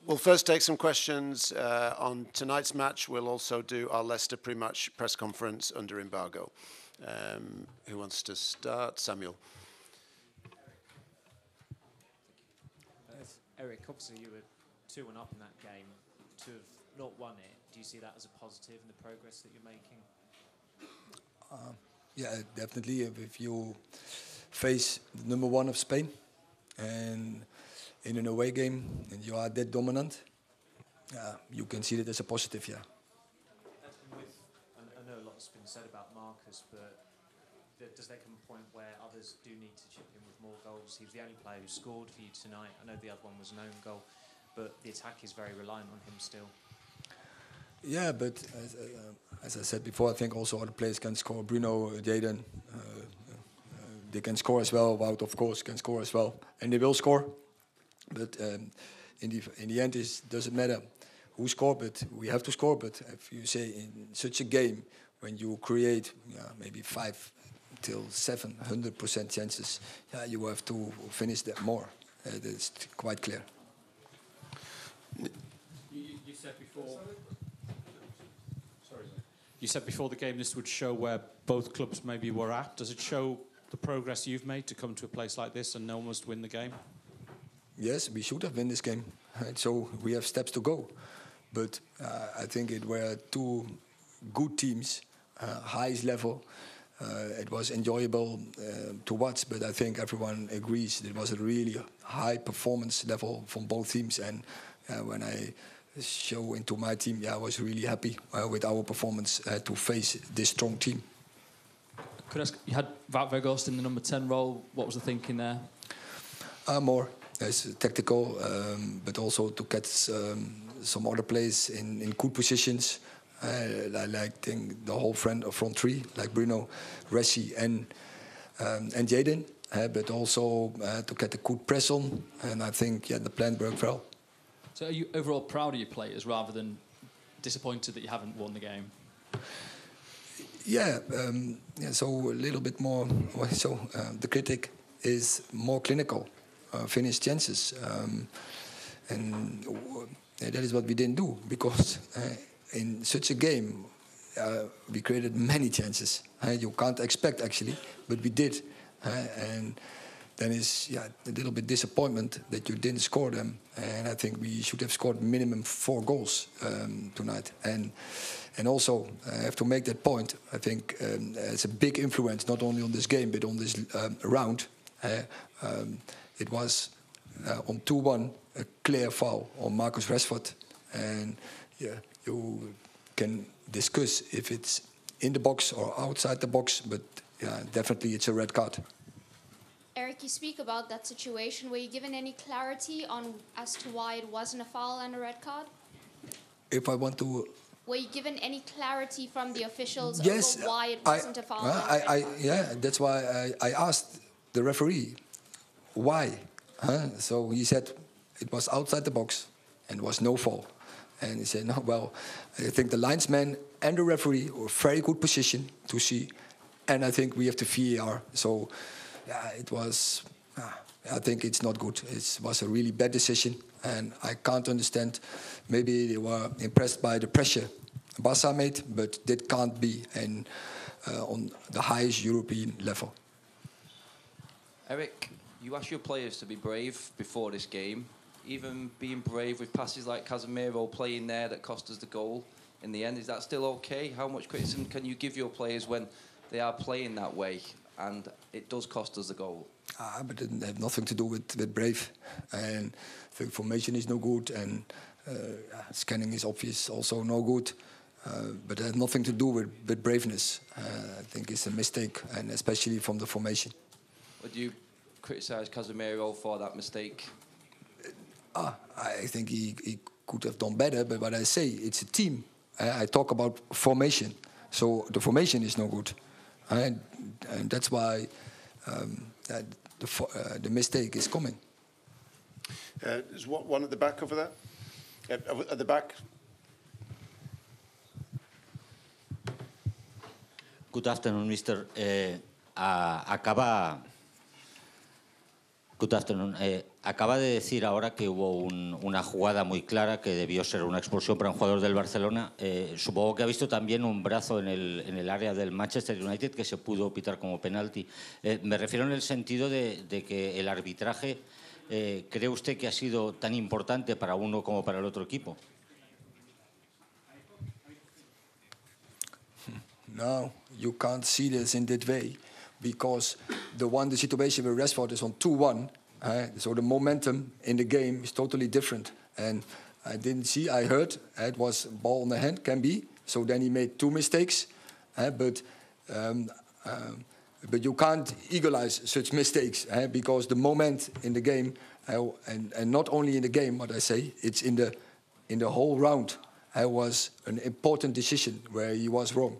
We'll first take some questions on tonight's match. We'll also do our Leicester pre-match press conference under embargo. Who wants to start? Samuel. Erik, obviously you were 2-1 up in that game. To have not won it, do you see that as a positive in the progress that you're making? Yeah, definitely. If you face the number one of Spain and in an away game and you are that dominant, you can see that as a positive, yeah. I know a lot's been said about Marcus, but does there come a point where others do need to chip in with more goals? He was the only player who scored for you tonight. I know the other one was an own goal, but the attack is very reliant on him still. Yeah, but as I said before, I think also other players can score. Bruno, Jadon, they can score as well. Wout, of course, can score as well, and they will score. But in the end, it doesn't matter who scored, but we have to score. But if you say in such a game, when you create maybe 5 till 700% chances, you have to finish that more. That's quite clear. You said before. Sorry. You said before the game this would show where both clubs maybe were at. Does it show the progress you've made to come to a place like this and almost win the game? Yes, we should have won this game. So we have steps to go. But I think it were two good teams, highest level. It was enjoyable to watch, but I think everyone agrees it was a really high performance level from both teams. And when I show into my team, I was really happy with our performance to face this strong team. Could I ask, you had Wout Weghorst in the number 10 role. What was the thinking there? More as tactical, but also to catch some other players in good positions. I think the whole front three, like Bruno, Ressi, and Jadon, but also to get a good press on. And I think the plan worked well. So are you overall proud of your players rather than disappointed that you haven't won the game? Yeah, so a little bit more. So the critic is more clinical, finished chances, and that is what we didn't do because in such a game we created many chances. You can't expect actually, but we did, and then it's a little bit disappointment that you didn't score them. And I think we should have scored minimum 4 goals tonight. And also, I have to make that point. I think it's a big influence, not only on this game, but on this round. It was on 2-1, a clear foul on Marcus Rashford. And you can discuss if it's in the box or outside the box, but definitely it's a red card. Erik, you speak about that situation. Were you given any clarity on as to why it wasn't a foul and a red card? If I want to... Were you given any clarity from the officials yes, over why it wasn't a foul? That's why I asked the referee why. So he said it was outside the box and was no foul. And he said, no, well, I think the linesman and the referee were very good position to see. And I think we have the VAR. So, it was... I think it's not good. It was a really bad decision. And I can't understand. Maybe they were impressed by the pressure Barca made, but that can't be on the highest European level. Erik, you asked your players to be brave before this game. Even being brave with passes like Casemiro playing there that cost us the goal in the end, is that still okay? How much criticism can you give your players when they are playing that way and it does cost us the goal? But it didn't have nothing to do with brave. And the formation is no good, and scanning is obvious also no good. But it has nothing to do with braveness. I think it's a mistake, and especially from the formation. Would you criticise Casemiro for that mistake? I think he could have done better, but what I say, it's a team. I talk about formation. So the formation is no good. And that's why the mistake is coming. There's one at the back over there. At the back. Good afternoon, Mr. Acaba Good afternoon. Acaba de decir ahora que hubo una jugada muy clara que debió ser una expulsión para un jugador del Barcelona. Supongo que ha visto también un brazo en el área del Manchester United que se pudo pitar como penalti. Me refiero en el sentido de que el arbitraje, ¿cree usted que ha sido tan importante para uno como para el otro equipo? No, you can't see this in that way, because the situation where Rashford is on 2-1, so the momentum in the game is totally different. And I didn't see, I heard it was ball on the hand, can be. So then he made 2 mistakes, but you can't equalize such mistakes, because the moment in the game, and not only in the game, what I say, it's in the whole round. It was an important decision where he was wrong.